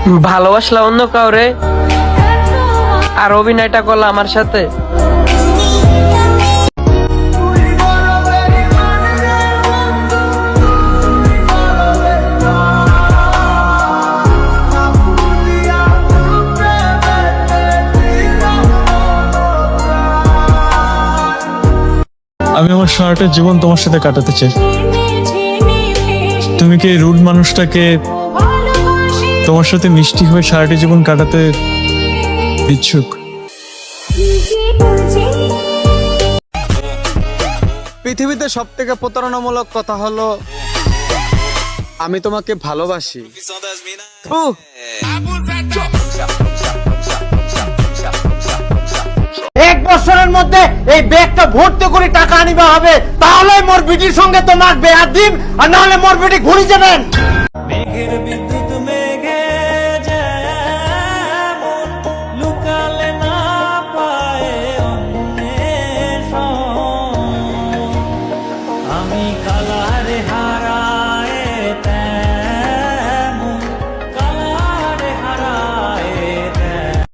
ভালোবাসলা অন্য কাউরে আর অভিনয়টা করলা আমার সাথে। আমি আমার সারাটা জীবন তোমার সাথে কাটাতে চাই। তুমি কি রুড মানুষটাকে তোমার সাথে মিষ্টি হয়ে সারাটা জীবন কাটাতে ইচ্ছুক? পৃথিবীতে সব থেকে প্রতারণামূলক কথা হলো আমি তোমাকে ভালোবাসি। উহ, 1 বছরের মধ্যে এই ব্যাগটা ভর্তি করে টাকা আনিবা হবে, তাহলে মোর বিটির সঙ্গে তোমার বেয়াদ দিম, আর নাহলে মোর বিটি ঘুরি যাবেন।